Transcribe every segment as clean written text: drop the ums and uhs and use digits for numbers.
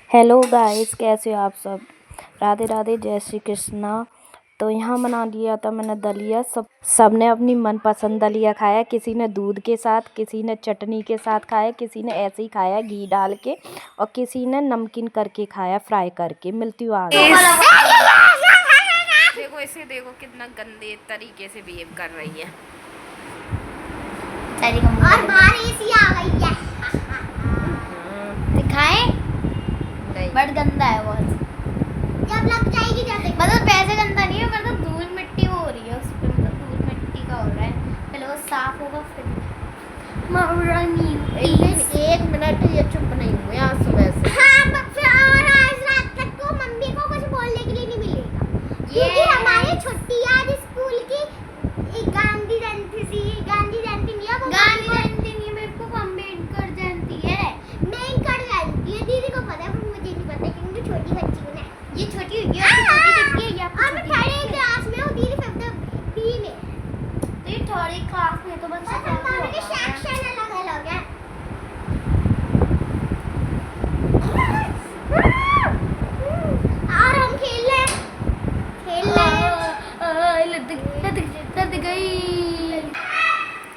Hello guys, कैसे हो आप सब। राधे राधे, जय श्री कृष्णा। तो यहाँ बना लिया था मैंने दलिया। सबने अपनी मनपसंद दलिया खाया। किसी ने दूध के साथ, किसी ने चटनी के साथ खाया, किसी ने ऐसे ही खाया घी डाल के, और किसी ने नमकीन करके खाया, फ्राई करके। मिलती हूँ आगे। देखो इसे, देखो कितना गंदे तरीके से बिहेव कर रही है। और बाहर एसी आ गई है। दिखाएं? नहीं, बड़ गंदा है बहुत। जब लग जाएगी जब मतलब वैसे गंदा नहीं है, मतलब धूल मिट्टी हो रही है उस पे, मतलब धूल मिट्टी का हो रहा है। पहले वो साफ होगा फिर एक मिनट ये चुप नहीं हुए आज सुबह से। हाँ, और आज रात तक को मम्मी को कुछ बोलने के लिए नहीं मिलेगा, क्योंकि हमारी छुट्टी आज स्कूल की। गांधी जयंती थी, गांधी जयंती नहीं है, गांधी जयंती नहीं, मेरे को अम्बेडकर जयंती है। अम्बेडकर जयंती है, दीदी को पता है पर मुझे नहीं पता क्योंकि छोटी बच्ची हूं ना। ये छोटी हुई है, छोटी है, और मैं थर्ड क्लास में हूं, दीदी फिफ्थ बी में। तो ये थर्ड क्लास में तो बस हमारे के सेक्शन अलग अलग है। और हम खेल रहे लद गई।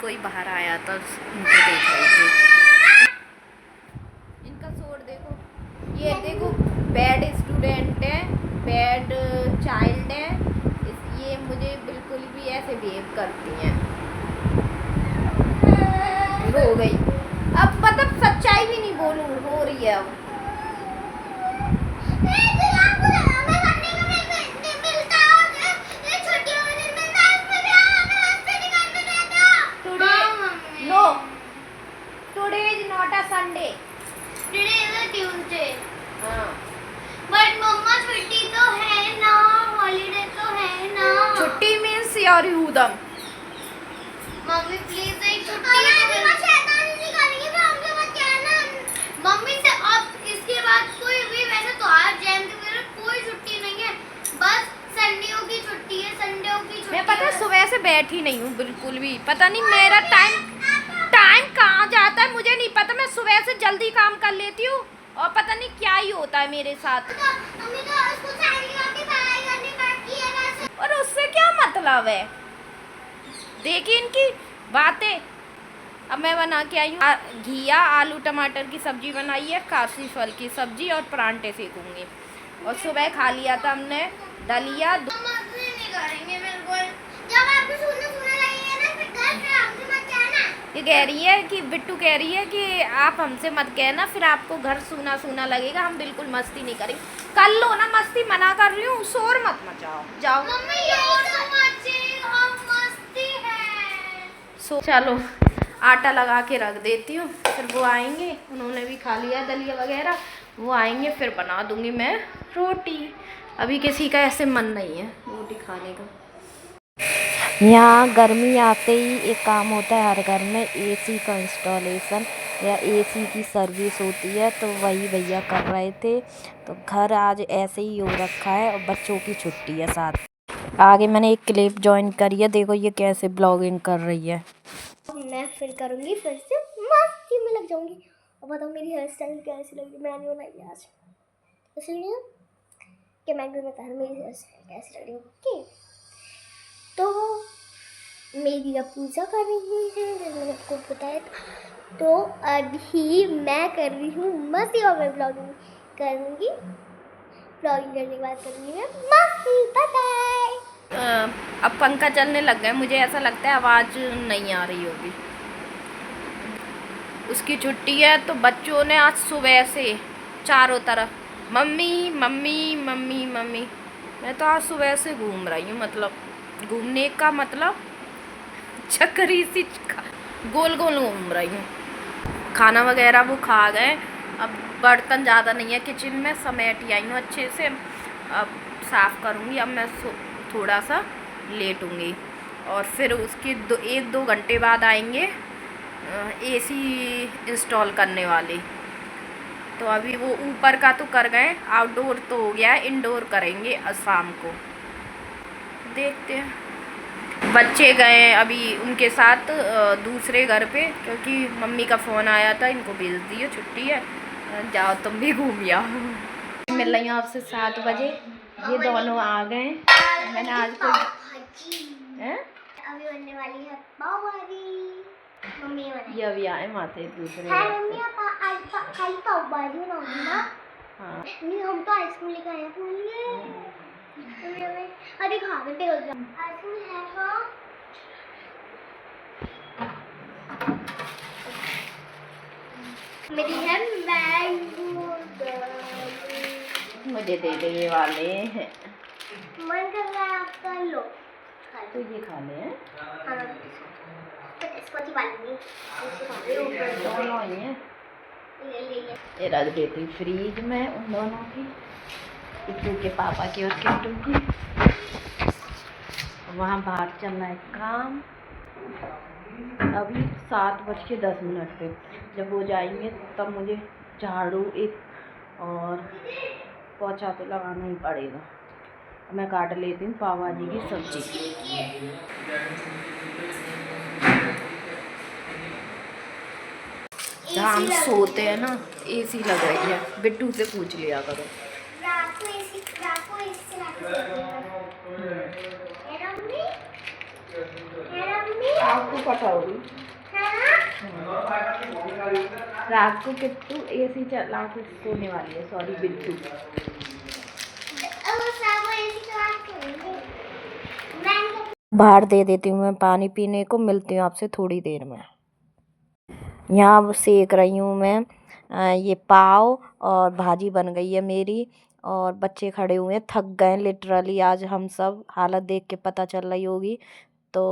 कोई बाहर आया तो उनको देख रही थी। इनका शोर देखो, ये देखो बैड स्टूडेंट है, बैड चाइल्ड है। ये मुझे बिल्कुल भी ऐसे बिहेव करती हैं। रो गई अब, मतलब सच्चाई भी नहीं बोलूं, रो रही है अब। Today is not a Sunday. Today is a Tuesday. हाँ, But मम्मा छुट्टी तो है ना, हॉलीडे तो है ना। छुट्टी मीन्स योर यूदम। मम्मी प्लीज एक छुट्टी दे दो। शैतानी नहीं करेंगे फिर हमसे मत कहना। मम्मी से अब इसके बाद कोई भी वैसे तो आज जयंती वगैरह कोई छुट्टी नहीं है, बस संडेओं की छुट्टी है, संडेओं की छुट्टी। मैं पता है सुबह से बैठी नहीं हूँ बिल्कुल भी, पता नहीं मेरा टाइम कहाँ जाता है मुझे नहीं पता। मैं सुबह से जल्दी काम कर लेती हूँ और पता नहीं क्या ही होता है मेरे साथ। मम्मी तो उसको सारी रोटी पढ़ाई करनी पड़ती है वैसे। और उससे क्या मतलब है, देखिए इनकी बातें। अब मैं बना के आई हूँ घिया आलू टमाटर की सब्जी बनाई है, काशी फल की सब्जी और परांठे सेकूंगी। और सुबह खा लिया था हमने दलिया। मस्ती नहीं करेंगे बिल्कुल। जब आपको सुनना लगेगा ना फिर घर पे हमसे मत कहना। ये कह रही है कि बिट्टू कह रही है कि आप हमसे मत कहना, फिर आपको घर सूना सूना लगेगा। हम बिल्कुल मस्ती नहीं करेंगे। कर लो ना मस्ती, मना कर रही हूँ, शोर मत मचाओ, जाओ। मम्मी शोर तो मचे, हम मस्ती है। सो चलो आटा लगा के रख देती हूँ, फिर वो आएंगे, उन्होंने भी खा लिया दलिया वगैरह, वो आएंगे फिर बना दूंगी मैं रोटी। अभी किसी का ऐसे मन नहीं है रोटी खाने का। यहाँ गर्मी आते ही एक काम होता है हर घर में, एसी का इंस्टॉलेशन या एसी की सर्विस होती है। तो वही भैया कर रहे थे। तो घर आज ऐसे ही हो रखा है और बच्चों की छुट्टी है साथ। आगे मैंने एक क्लिप ज्वाइन करी है, देखो ये कैसे ब्लॉगिंग कर रही है। मैं फिर करूंगी, फिर से मस्ती में लग जाऊंगी। और बताओ मेरी हेयर स्टाइल कैसी लगी, मैंने बनाई आज इसलिए कि मैं भी बता मेरी हेयर स्टाइल कैसी लगी। ओके, तो मेरी अब पूजा कर रही है जैसे मैंने आपको बताया था। तो अभी मैं कर रही हूँ मस्ती और मैं ब्लॉगिंग करूँगी। ब्लॉगिंग करने के बाद करूँगी मैं मस्ती। बाय। अब पंखा चलने लग गए, मुझे ऐसा लगता है आवाज़ नहीं आ रही होगी। उसकी छुट्टी है तो बच्चों ने आज सुबह से चारों तरफ मम्मी मम्मी मम्मी मम्मी। मैं तो आज सुबह से घूम रही हूँ, मतलब घूमने का मतलब चक्करी सी गोल गोल घूम रही हूँ। खाना वगैरह वो खा गए। अब बर्तन ज़्यादा नहीं है किचन में, समेट आई हूँ अच्छे से। अब साफ़ करूँगी। अब मैं थोड़ा सा लेटूँगी और फिर उसके 1-2 घंटे बाद आएंगे एसी इंस्टॉल करने वाले। तो अभी वो ऊपर का तो कर गए, आउटडोर तो हो गया है, इंडोर करेंगे शाम को, देखते हैं। बच्चे गए अभी उनके साथ दूसरे घर पे, क्योंकि मम्मी का फ़ोन आया था, इनको भेज दिए, छुट्टी है जाओ तुम भी घूम आओ। मिल रही हूँ आपसे 7 बजे। ये दोनों आ गए। मैंने आज हैं? अभी बनने वाली है पाव भाजी। मम्मी बनाई। ये अभी आए माथे दूसरे हाँ घर से। मम्मी आप आज खाली पाव भाजी बनाओगी ना? हाँ नहीं हम तो आइसक्रीम लेकर आए हैं फूल लिए। अरे खा के टेल जा। आइसक्रीम है का? मेरी है मैंगो। मुझे दे दे ये वाले हैं। मन कर रहा है आपका लो। तो ये खा ले हैं? हाँ इसको अच्छी बात नहीं। दोनों ही हैं। ये रख देती फ्रीज में उन दोनों की, किट्टू के पापा की और किट्टू की। वहाँ बाहर चल रहा है काम। अभी 7:10 पे जब वो जाएंगे तब मुझे झाड़ू एक और पोछा तो लगाना ही पड़ेगा। मैं काट लेती हूँ पाव भाजी की सब्जी। जहाँ हम सोते हैं ना एसी लग रही है, बिट्टू से पूछ लिया करो। रात को एसी चला के आपको पता होगी रात को किट्टू एसी चला के सोने वाली है, सॉरी बिट्टू। बाहर दे देती हूँ मैं पानी पीने को। मिलती हूँ आपसे थोड़ी देर में। यहाँ सेक रही हूँ मैं ये पाव और भाजी बन गई है मेरी। और बच्चे खड़े हुए हैं, थक गए लिटरली। आज हम सब हालत देख के पता चल रही होगी। तो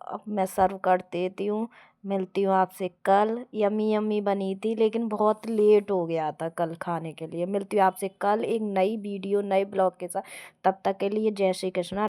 अब मैं सर्व कर देती हूँ। मिलती हूँ आपसे कल। यम्मी यम्मी बनी थी लेकिन बहुत लेट हो गया था कल खाने के लिए। मिलती हूँ आपसे कल एक नई वीडियो नए ब्लॉग के साथ। तब तक के लिए जय श्री कृष्णा।